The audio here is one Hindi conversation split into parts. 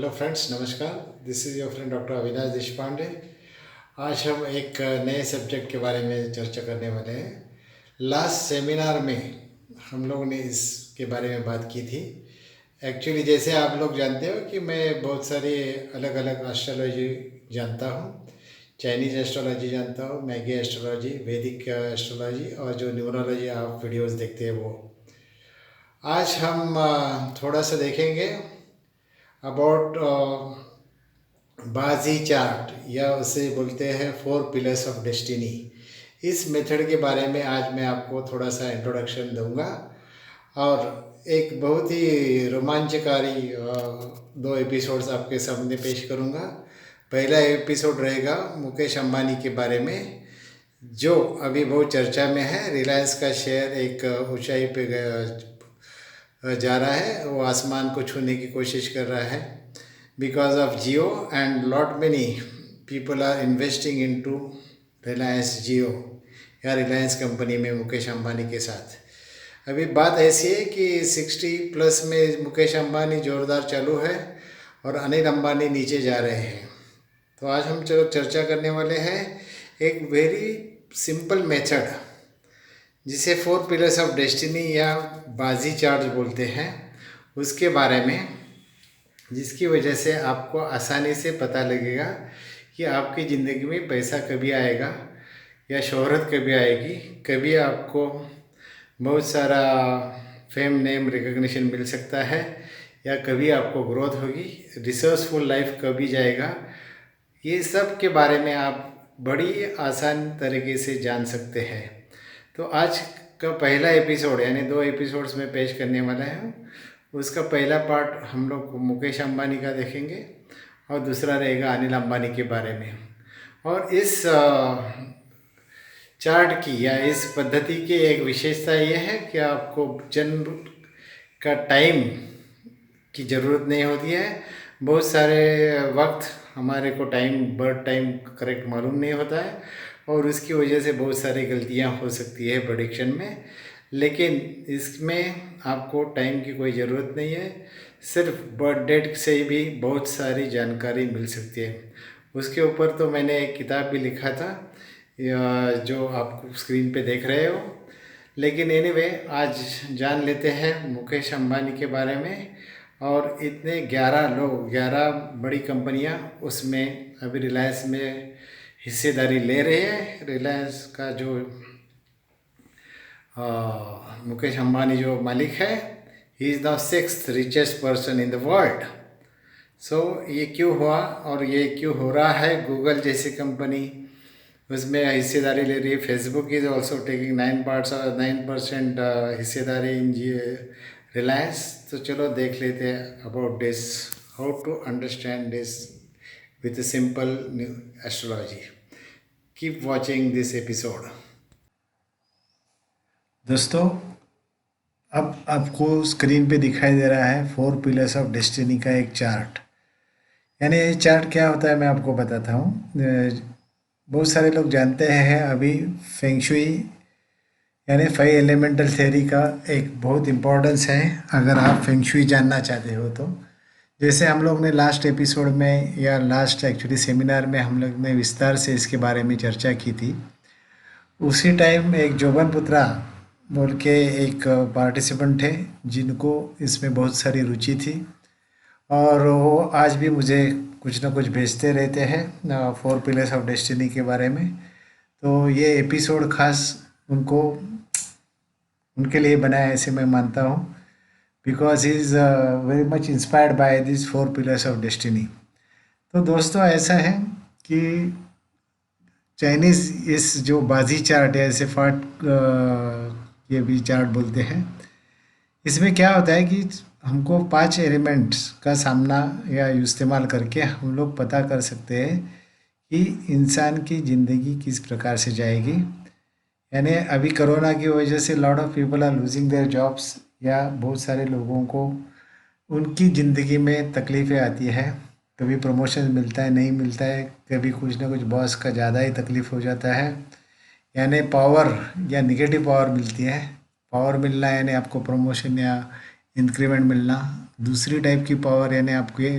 हेलो फ्रेंड्स, नमस्कार। This is your friend doctor Avinash Deshpande. आज हम एक नए सब्जेक्ट के बारे में चर्चा करने वाले हैं। लास्ट सेमिनार में हम लोग ने इसके बारे में बात की थी। एक्चुअली जैसे आप लोग जानते हो कि मैं बहुत सारी अलग अलग एस्ट्रोलॉजी जानता हूँ। चाइनीज़ एस्ट्रोलॉजी जानता हूँ, मैगी एस्ट्रोलॉजी, वैदिक एस्ट्रोलॉजी और जो न्यूमरोलॉजी आप वीडियोस देखते हैं वो। आज हम थोड़ा सा देखेंगे अबाउट बाजी चार्ट, या उसे बोलते हैं 4 पिलर्स ऑफ डेस्टिनी। इस मेथड के बारे में आज मैं आपको थोड़ा सा इंट्रोडक्शन दूंगा और एक बहुत ही रोमांचकारी 2 एपिसोड्स आपके सामने पेश करूंगा। पहला एपिसोड रहेगा मुकेश अंबानी के बारे में, जो अभी बहुत चर्चा में है। रिलायंस का शेयर एक ऊंचाई पे जा रहा है, वो आसमान को छूने की कोशिश कर रहा है because of Jio, and lot many people are investing into Reliance Jio या रिलायंस कंपनी में मुकेश अंबानी के साथ। अभी बात ऐसी है कि 60+ में मुकेश अंबानी ज़ोरदार चालू है और अनिल अंबानी नीचे जा रहे हैं। तो आज हम चलो चर्चा करने वाले हैं एक वेरी सिंपल मेथड जिसे 4 पिलर्स ऑफ डेस्टिनी या बाजी चार्ट बोलते हैं, उसके बारे में, जिसकी वजह से आपको आसानी से पता लगेगा कि आपकी ज़िंदगी में पैसा कभी आएगा या शोहरत कभी आएगी, कभी आपको बहुत सारा फेम नेम रिकग्निशन मिल सकता है, या कभी आपको ग्रोथ होगी, रिसोर्सफुल लाइफ कभी जाएगा। ये सब के बारे में आप बड़ी आसान तरीके से जान सकते हैं। तो आज का पहला एपिसोड, यानी 2 एपिसोड्स में पेश करने वाला है। उसका पहला पार्ट हम लोग मुकेश अंबानी का देखेंगे और दूसरा रहेगा अनिल अंबानी के बारे में। और इस चार्ट की या इस पद्धति की एक विशेषता ये है कि आपको जन्म का टाइम की ज़रूरत नहीं होती है। बहुत सारे वक्त हमारे को बर्थ टाइम करेक्ट मालूम नहीं होता है और उसकी वजह से बहुत सारी गलतियां हो सकती है प्रेडिक्शन में। लेकिन इसमें आपको टाइम की कोई ज़रूरत नहीं है, सिर्फ बर्थ डेट से ही भी बहुत सारी जानकारी मिल सकती है। उसके ऊपर तो मैंने एक किताब भी लिखा था जो आप स्क्रीन पे देख रहे हो। लेकिन एनीवे, आज जान लेते हैं मुकेश अंबानी के बारे में। और इतने 11 लोग, 11 बड़ी कंपनियां उसमें अभी रिलायंस में हिस्सेदारी ले रहे हैं। रिलायंस का जो मुकेश अंबानी जो मालिक है, he is the 6th richest person in the world. So ये क्यों हुआ और ये क्यों हो रहा है? गूगल जैसी कंपनी उसमें हिस्सेदारी ले रही है। फेसबुक इज़ ऑल्सो टेकिंग 9% हिस्सेदारी इन रिलायंस। तो चलो देख लेते हैं about this, how to understand this with simple astrology. Keep watching this episode. दोस्तों, अब आपको स्क्रीन पे दिखाई दे रहा है 4 पिलर्स ऑफ डेस्टिनी का एक चार्ट। यानी ये चार्ट क्या होता है मैं आपको बताता हूँ। बहुत सारे लोग जानते हैं अभी फेंग शुई यानी 5 एलिमेंटल थ्योरी का एक बहुत इम्पोर्टेंस है अगर आप फेंग शुई जानना चाहते हो तो। जैसे हम लोग ने लास्ट एपिसोड में या लास्ट एक्चुअली सेमिनार में हम लोग ने विस्तार से इसके बारे में चर्चा की थी। उसी टाइम एक जोबन पुत्रा बोल के एक पार्टिसिपेंट थे जिनको इसमें बहुत सारी रुचि थी और वो आज भी मुझे कुछ ना कुछ भेजते रहते हैं 4 पिलर्स ऑफ डेस्टिनी के बारे में। तो ये एपिसोड खास उनके लिए बना है ऐसे मैं मानता हूँ, because he is very much inspired by this 4 pillars of destiny. तो दोस्तों, ऐसा है कि चाइनीज़ इस जो बाजी चार्ट है, ऐसे ये भी चार्ट बोलते हैं, इसमें क्या होता है कि हमको 5 एलिमेंट्स का सामना या इस्तेमाल करके हम लोग पता कर सकते हैं कि इंसान की ज़िंदगी किस प्रकार से जाएगी। यानी अभी कोरोना की वजह से lot of people are losing their jobs, या बहुत सारे लोगों को उनकी ज़िंदगी में तकलीफ़ें आती है। कभी प्रमोशन मिलता है, नहीं मिलता है, कभी कुछ ना कुछ बॉस का ज़्यादा ही तकलीफ़ हो जाता है, यानी पावर या निगेटिव पावर मिलती है। पावर मिलना यानी आपको प्रमोशन या इंक्रीमेंट मिलना। दूसरी टाइप की पावर यानी आपके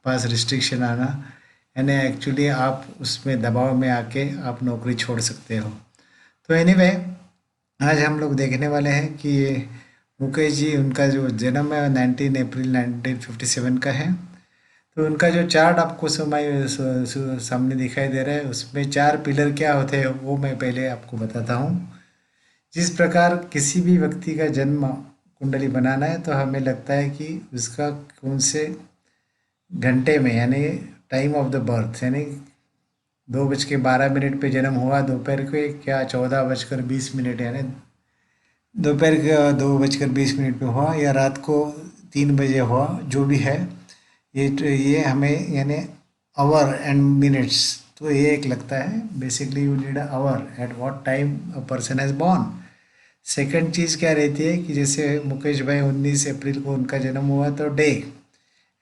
पास रिस्ट्रिक्शन आना, यानी एक्चुअली आप उसमें दबाव में आके आप नौकरी छोड़ सकते हो। तो एनीवे आज हम लोग देखने वाले हैं कि ये मुकेश जी, उनका जो जन्म है 19 अप्रैल 1957 का है। तो उनका जो चार्ट आपको सामने दिखाई दे रहा है, उसमें 4 पिलर क्या होते हैं वो मैं पहले आपको बताता हूँ। जिस प्रकार किसी भी व्यक्ति का जन्म कुंडली बनाना है तो हमें लगता है कि उसका कौन से घंटे में, यानी टाइम ऑफ द बर्थ, यानी 2:12 पे जन्म हुआ दोपहर के, क्या 14:20, यानी दोपहर के 2:20 पे हुआ या रात को 3 बजे हुआ, जो भी है ये हमें यानी आवर एंड मिनट्स, तो ये एक लगता है। Basically you need hour at what time a person has born. Second चीज़ क्या रहती है कि जैसे मुकेश भाई 19 अप्रैल को उनका जन्म हुआ तो डे,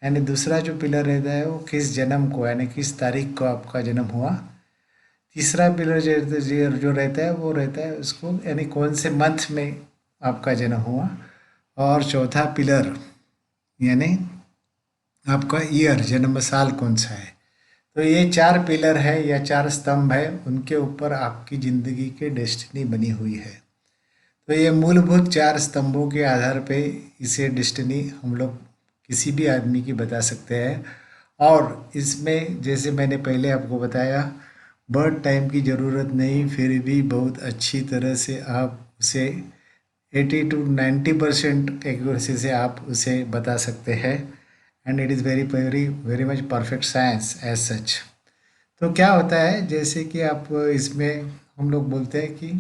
यानी दूसरा जो पिलर रहता है वो किस जन्म को, यानी किस तारीख को आपका जन्म हुआ। तीसरा पिलर जो रहता है वो रहता है उसको, यानी कौन से मंथ में आपका जन्म हुआ। और चौथा पिलर यानी आपका ईयर, जन्म साल कौन सा है। तो ये 4 पिलर है या 4 स्तंभ है, उनके ऊपर आपकी ज़िंदगी की डेस्टिनी बनी हुई है। तो ये मूलभूत 4 स्तंभों के आधार पे इसे डेस्टिनी हम लोग किसी भी आदमी की बता सकते हैं। और इसमें जैसे मैंने पहले आपको बताया, बर्थ टाइम की ज़रूरत नहीं, फिर भी बहुत अच्छी तरह से आप उसे 80 to 90% एक्यूरेसी से आप उसे बता सकते हैं। And it is very very very much perfect science as such. तो क्या होता है, जैसे कि आप इसमें हम लोग बोलते हैं कि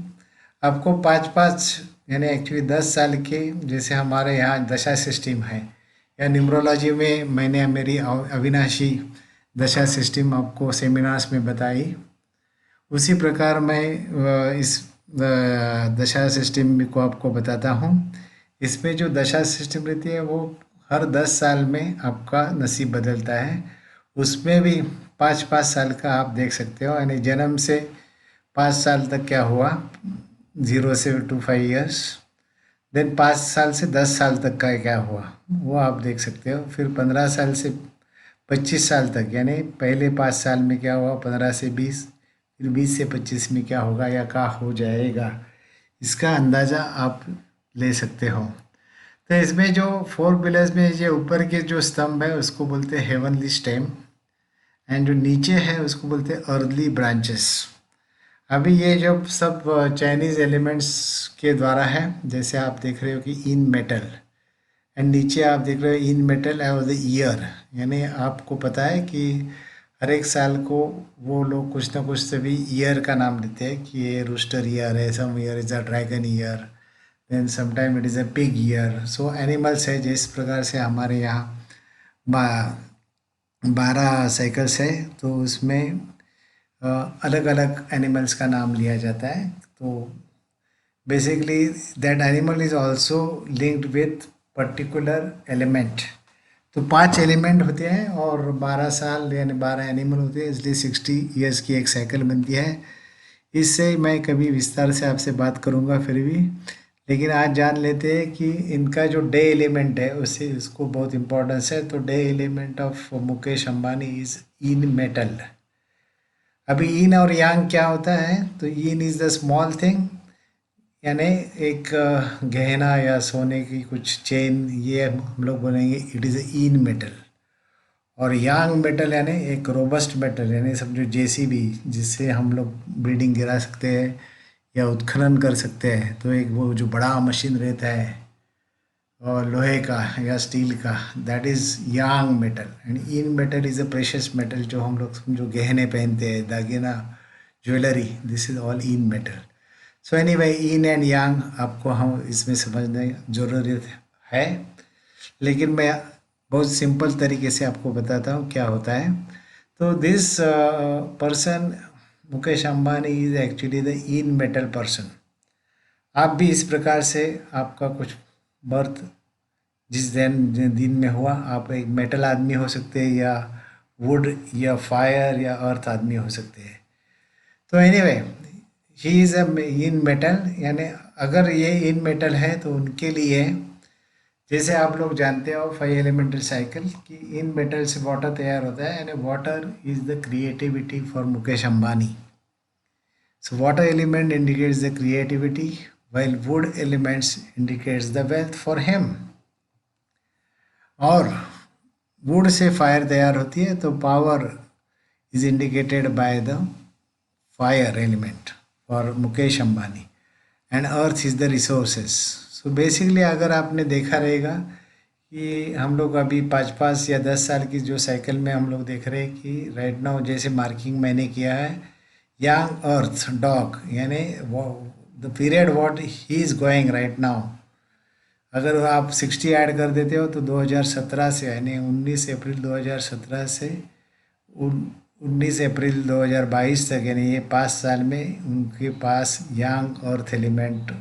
आपको 5-5 यानी एक्चुअली 10 साल के, जैसे हमारे यहाँ दशा सिस्टम है या न्यूमरोलॉजी में मैंने मेरी अविनाशी दशा सिस्टम आपको सेमिनार्स में बताई, उसी प्रकार मैं इस दशा सिस्टम को आपको बताता हूँ। इसमें जो दशा सिस्टम रहती है वो हर 10 साल में आपका नसीब बदलता है। उसमें भी 5-5 साल का आप देख सकते हो, यानी जन्म से 5 साल तक क्या हुआ, 0 से 5 ईयर्स। देन 5 साल से 10 साल तक का क्या हुआ वो आप देख सकते हो। फिर 15 साल से 25 साल तक, यानी पहले 5 साल में क्या हुआ, 15 से 20, फिर 20 से 25 में क्या होगा या क्या हो जाएगा, इसका अंदाज़ा आप ले सकते हो। तो इसमें जो 4 पिलर्स में ये ऊपर के जो स्तंभ है उसको बोलते हैं हेवनली स्टेम, एंड जो नीचे है उसको बोलते हैं अर्ली ब्रांचेस। अभी ये जो सब चाइनीज़ एलिमेंट्स के द्वारा है, जैसे आप देख रहे हो कि इन मेटल, एंड नीचे आप देख रहे हो इन मेटल और द ईयर, यानी आपको पता है कि हर एक साल को वो लोग कुछ ना कुछ तभी ईयर का नाम देते हैं कि ये रूस्टर ईयर है, some year is a dragon year, then sometime it is a pig year. So animals है, जिस प्रकार से हमारे यहाँ 12 साइकिल्स है तो उसमें अलग अलग एनिमल्स का नाम लिया जाता है। तो basically that animal is also linked with particular element. तो 5 एलिमेंट होते हैं और 12 साल यानी 12 एनिमल होते हैं, इसलिए 60 ईयर्स की एक साइकिल बनती है। इससे मैं कभी विस्तार से आपसे बात करूंगा फिर भी, लेकिन आज जान लेते हैं कि इनका जो डे एलिमेंट है उससे उसको बहुत इम्पोर्टेंस है। तो day element of Mukesh Ambani is in metal. अभी इन और यांग क्या होता है, तो in is the small thing, यानी एक गहना या सोने की कुछ चेन, ये हम लोग बोलेंगे इट इज़ इन मेटल। और यांग मेटल यानी एक रोबस्ट मेटल, यानी समझो जेसीबी, जिससे हम लोग बिल्डिंग गिरा सकते हैं या उत्खनन कर सकते हैं। तो एक वो जो बड़ा मशीन रहता है और लोहे का या स्टील का, that is Yang metal. And in metal is a precious metal, जो हम लोग समझो गहने पहनते हैं, दागिना, jewellery, this is all in metal. So anyway in and yang आपको हम इसमें समझने ज़रूरत है, लेकिन मैं बहुत सिंपल तरीके से आपको बताता हूँ क्या होता है। तो this person Mukesh Ambani is actually the in metal person. आप भी इस प्रकार से आपका कुछ बर्थ जिस दिन में हुआ, आप एक मेटल आदमी हो सकते हैं या वुड या फायर या अर्थ आदमी हो सकते हैं। तो anyway he is a in metal, यानी अगर ये इन मेटल है तो उनके लिए जैसे आप लोग जानते हो 5 एलिमेंटल साइकिल कि इन मेटल से वाटर तैयार होता है, यानी water is the creativity for Mukesh Ambani. So water element indicates the creativity while wood elements indicates the wealth for him. और वुड से फायर तैयार होती है तो power is indicated by the fire element for Mukesh Ambani and earth is the resources. So basically अगर आपने देखा रहेगा कि हम लोग अभी 5 या 10 साल की जो साइकिल में हम लोग देख रहे हैं कि राइट नाउ जैसे मार्किंग मैंने किया है यंग अर्थ डॉग, यानी the period what he is going right now. अगर आप 60 ऐड कर देते हो तो 2017 से, यानी 19 अप्रैल 2017 से 19 अप्रैल 2022 तक, यानी ये 5 साल में उनके पास यंग अर्थ एलिमेंट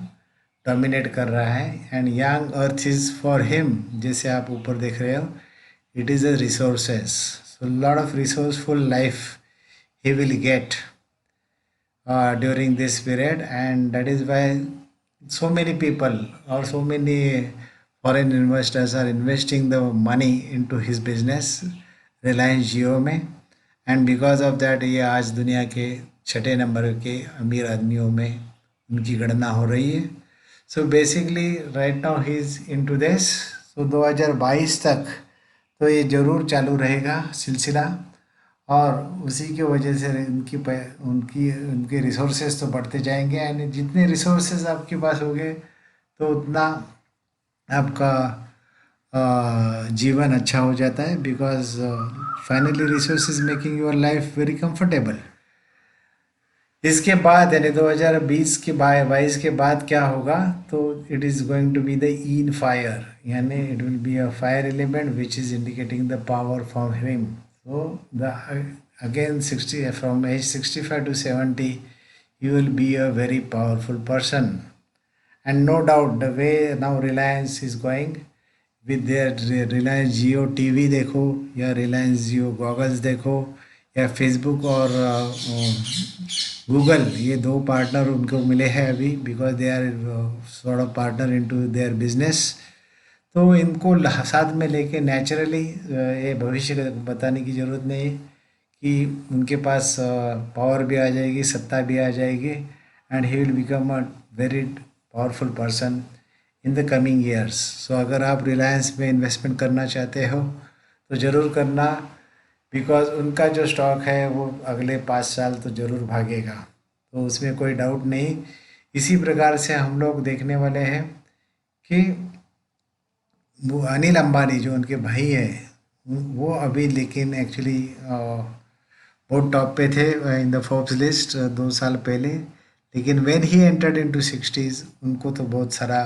डोमिनेट कर रहा है. And young earth is for him, जैसे आप ऊपर देख रहे हो, it is a resources. So lot of resourceful life he will get during this period, and that is why so many people or so many foreign investors are investing the money into his business Reliance Jio में. एंड बिकॉज ऑफ दैट ये आज दुनिया के 6 नंबर के अमीर आदमियों में उनकी गणना हो रही है. So basically right now he is into this. So 2022 तक तो ये ज़रूर चालू रहेगा सिलसिला, और उसी की वजह से उनके रिसोर्सेज तो बढ़ते जाएंगे. एंड जितने रिसोर्सेज आपके पास होंगे तो उतना आपका जीवन अच्छा हो जाता है, because finally resources making your life very comfortable. इसके बाद यानी 2020 के 22 के बाद क्या होगा, तो it is going to be the in fire, यानी it will be a fire element which is indicating the power from him. So again 60 from age 65 to 70 you will be a very powerful person. And no doubt the way now Reliance is going with their Reliance Jio TV देखो या Reliance Jio Goggles देखो या Facebook और Google, ये 2 पार्टनर उनको मिले हैं अभी, because they are sort of partner into their business. तो इनको साथ में लेके नेचुरली ये भविष्य बताने की ज़रूरत नहीं है कि उनके पास पावर भी आ जाएगी, सत्ता भी आ जाएगी, and he will become a very powerful person in the coming years. So अगर आप रिलायंस में इन्वेस्टमेंट करना चाहते हो तो ज़रूर करना, बिकॉज उनका जो स्टॉक है वो अगले 5 साल तो ज़रूर भागेगा, तो उसमें कोई डाउट नहीं. इसी प्रकार से हम लोग देखने वाले हैं कि वो अनिल अंबानी जो उनके भाई हैं वो अभी लेकिन एक्चुअली बहुत टॉप पे थे इन द फोर्ब्स लिस्ट 2 साल पहले, लेकिन when he entered into 60s उनको तो बहुत सारा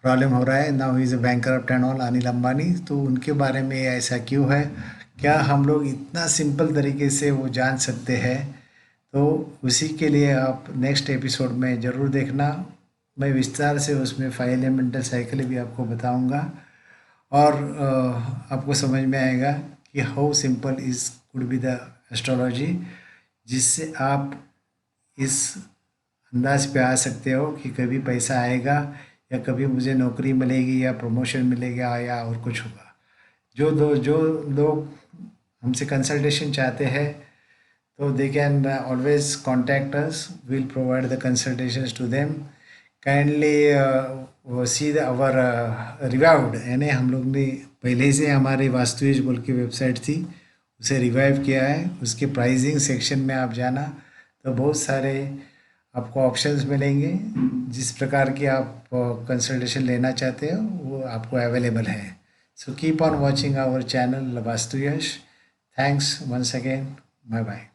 प्रॉब्लम हो रहा है. Now he is a bankrupt and all, Anil Ambani. तो उनके बारे में ऐसा क्यों है, क्या हम लोग इतना सिंपल तरीके से वो जान सकते हैं, तो उसी के लिए आप नेक्स्ट एपिसोड में ज़रूर देखना. मैं विस्तार से उसमें 5 एलिमेंटल साइकिल भी आपको बताऊंगा, और आपको समझ में आएगा कि how simple is could be the astrology, जिससे आप इस अंदाज पे आ सकते हो कि कभी पैसा आएगा या कभी मुझे नौकरी मिलेगी या प्रमोशन मिलेगा या और कुछ होगा. जो लोग हमसे कंसल्टेशन चाहते हैं तो they can always contact us, will provide the consultations to them. Kindly see our revived, यानी हम लोग ने पहले से हमारी वास्तुज बोल की वेबसाइट थी उसे रिवाइव किया है. उसके प्राइसिंग सेक्शन में आप जाना तो बहुत सारे आपको ऑप्शंस मिलेंगे, जिस प्रकार की आप कंसल्टेशन लेना चाहते हो वो आपको अवेलेबल है. So keep on watching our channel Vastu Yash. Thanks once again, bye bye.